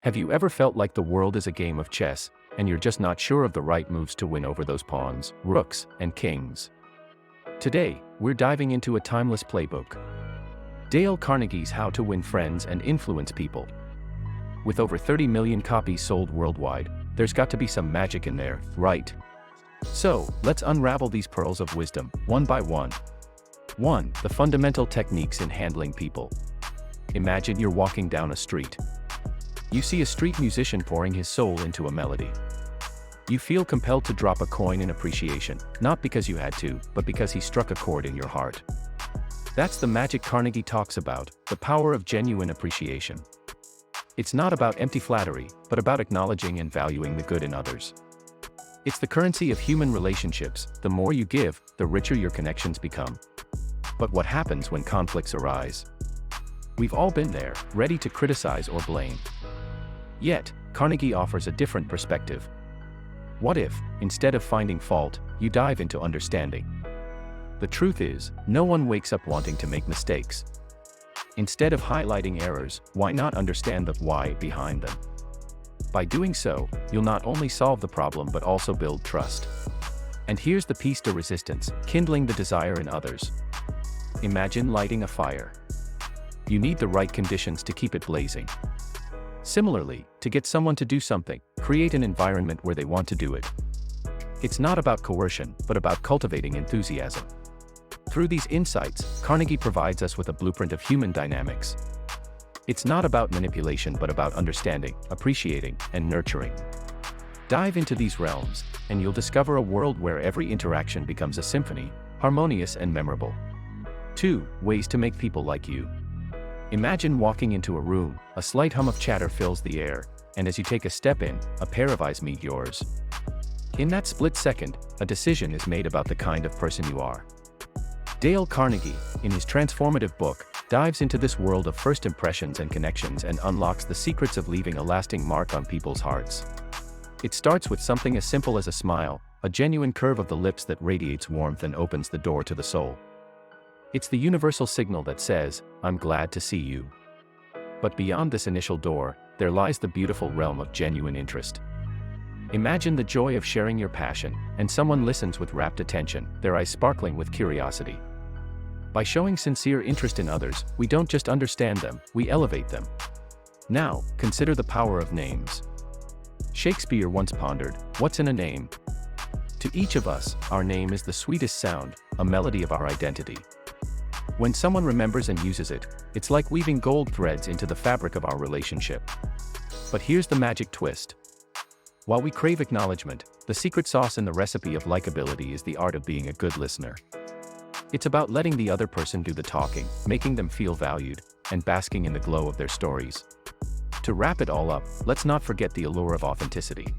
Have you ever felt like the world is a game of chess, and you're just not sure of the right moves to win over those pawns, rooks, and kings? Today, we're diving into a timeless playbook. Dale Carnegie's How to Win Friends and Influence People. With over 30 million copies sold worldwide, there's got to be some magic in there, right? So, let's unravel these pearls of wisdom, one by one. 1. The fundamental techniques in handling people. Imagine you're walking down a street. You see a street musician pouring his soul into a melody. You feel compelled to drop a coin in appreciation, not because you had to, but because he struck a chord in your heart. That's the magic Carnegie talks about, the power of genuine appreciation. It's not about empty flattery, but about acknowledging and valuing the good in others. It's the currency of human relationships. The more you give, the richer your connections become. But what happens when conflicts arise? We've all been there, ready to criticize or blame. Yet, Carnegie offers a different perspective. What if, instead of finding fault, you dive into understanding? The truth is, no one wakes up wanting to make mistakes. Instead of highlighting errors, why not understand the why behind them? By doing so, you'll not only solve the problem but also build trust. And here's the piece de resistance, kindling the desire in others. Imagine lighting a fire. You need the right conditions to keep it blazing. Similarly, to get someone to do something, create an environment where they want to do it. It's not about coercion, but about cultivating enthusiasm. Through these insights, Carnegie provides us with a blueprint of human dynamics. It's not about manipulation but about understanding, appreciating, and nurturing. Dive into these realms, and you'll discover a world where every interaction becomes a symphony, harmonious and memorable. 2. Ways to make people like you. Imagine walking into a room, a slight hum of chatter fills the air, and as you take a step in, a pair of eyes meet yours. In that split second, a decision is made about the kind of person you are. Dale Carnegie, in his transformative book, dives into this world of first impressions and connections and unlocks the secrets of leaving a lasting mark on people's hearts. It starts with something as simple as a smile, a genuine curve of the lips that radiates warmth and opens the door to the soul. It's the universal signal that says, "I'm glad to see you." But beyond this initial door, there lies the beautiful realm of genuine interest. Imagine the joy of sharing your passion, and someone listens with rapt attention, their eyes sparkling with curiosity. By showing sincere interest in others, we don't just understand them, we elevate them. Now, consider the power of names. Shakespeare once pondered, "What's in a name?" To each of us, our name is the sweetest sound, a melody of our identity. When someone remembers and uses it, it's like weaving gold threads into the fabric of our relationship. But here's the magic twist. While we crave acknowledgement, the secret sauce in the recipe of likability is the art of being a good listener. It's about letting the other person do the talking, making them feel valued, and basking in the glow of their stories. To wrap it all up, let's not forget the allure of authenticity.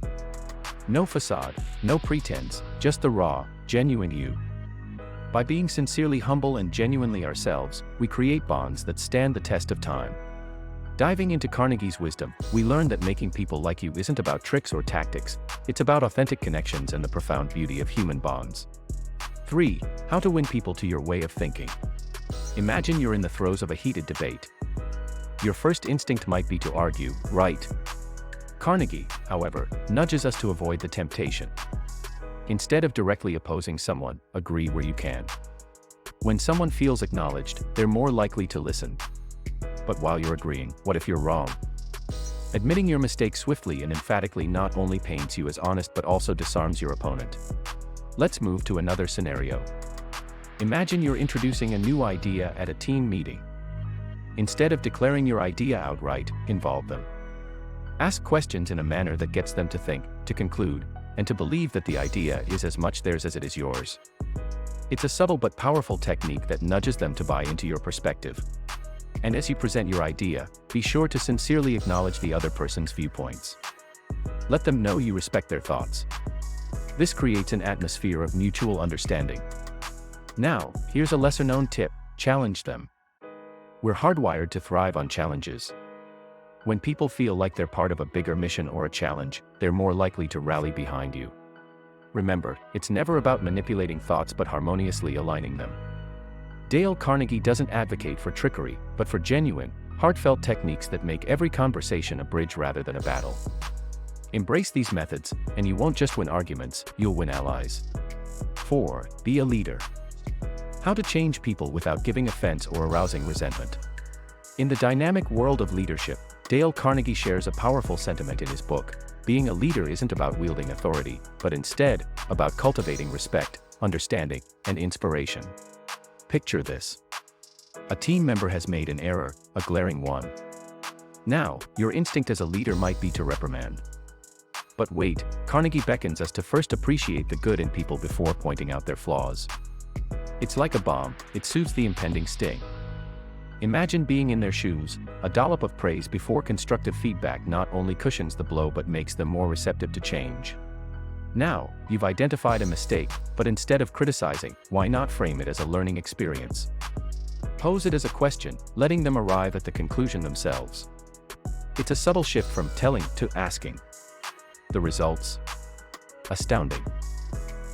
No facade, no pretense, just the raw, genuine you. By being sincerely humble and genuinely ourselves, we create bonds that stand the test of time. Diving into Carnegie's wisdom, we learn that making people like you isn't about tricks or tactics, it's about authentic connections and the profound beauty of human bonds. 3. How to win people to your way of thinking. Imagine you're in the throes of a heated debate. Your first instinct might be to argue, right? Carnegie, however, nudges us to avoid the temptation. Instead of directly opposing someone, agree where you can. When someone feels acknowledged, they're more likely to listen. But while you're agreeing, what if you're wrong? Admitting your mistake swiftly and emphatically not only paints you as honest but also disarms your opponent. Let's move to another scenario. Imagine you're introducing a new idea at a team meeting. Instead of declaring your idea outright, involve them. Ask questions in a manner that gets them to think, to conclude, and to believe that the idea is as much theirs as it is yours. It's a subtle but powerful technique that nudges them to buy into your perspective. And as you present your idea, be sure to sincerely acknowledge the other person's viewpoints. Let them know you respect their thoughts. This creates an atmosphere of mutual understanding. Now, here's a lesser-known tip: challenge them. We're hardwired to thrive on challenges. When people feel like they're part of a bigger mission or a challenge, they're more likely to rally behind you. Remember, it's never about manipulating thoughts but harmoniously aligning them. Dale Carnegie doesn't advocate for trickery, but for genuine, heartfelt techniques that make every conversation a bridge rather than a battle. Embrace these methods, and you won't just win arguments, you'll win allies. 4. Be a leader. How to change people without giving offense or arousing resentment. In the dynamic world of leadership, Dale Carnegie shares a powerful sentiment in his book. Being a leader isn't about wielding authority, but instead, about cultivating respect, understanding, and inspiration. Picture this. A team member has made an error, a glaring one. Now, your instinct as a leader might be to reprimand. But wait, Carnegie beckons us to first appreciate the good in people before pointing out their flaws. It's like a bomb, it soothes the impending sting. Imagine being in their shoes. A dollop of praise before constructive feedback not only cushions the blow but makes them more receptive to change. Now, you've identified a mistake, but instead of criticizing, why not frame it as a learning experience? Pose it as a question, letting them arrive at the conclusion themselves. It's a subtle shift from telling to asking. The results? Astounding.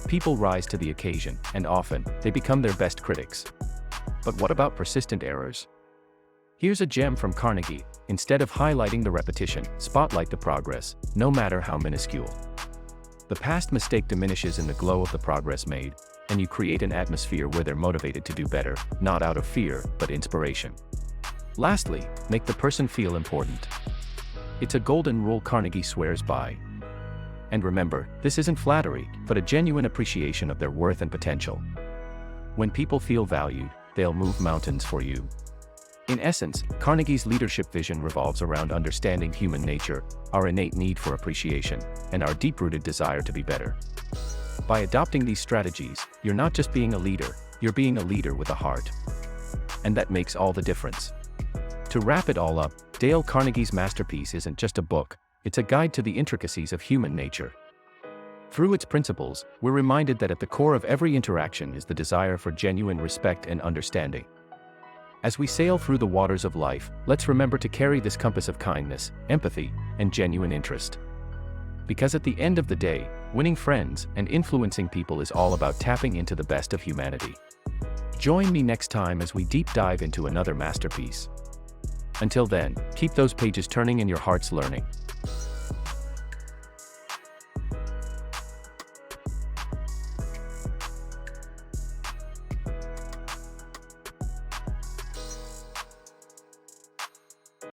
People rise to the occasion, and often, they become their best critics. But what about persistent errors? Here's a gem from Carnegie. Instead of highlighting the repetition, spotlight the progress, no matter how minuscule. The past mistake diminishes in the glow of the progress made, and you create an atmosphere where they're motivated to do better, not out of fear, but inspiration. Lastly, make the person feel important. It's a golden rule Carnegie swears by. And remember, this isn't flattery, but a genuine appreciation of their worth and potential. When people feel valued, they'll move mountains for you. In essence, Carnegie's leadership vision revolves around understanding human nature, our innate need for appreciation, and our deep-rooted desire to be better. By adopting these strategies, you're not just being a leader, you're being a leader with a heart. And that makes all the difference. To wrap it all up, Dale Carnegie's masterpiece isn't just a book, it's a guide to the intricacies of human nature. Through its principles, we're reminded that at the core of every interaction is the desire for genuine respect and understanding. As we sail through the waters of life, let's remember to carry this compass of kindness, empathy, and genuine interest. Because at the end of the day, winning friends and influencing people is all about tapping into the best of humanity. Join me next time as we deep dive into another masterpiece. Until then, keep those pages turning and your hearts learning.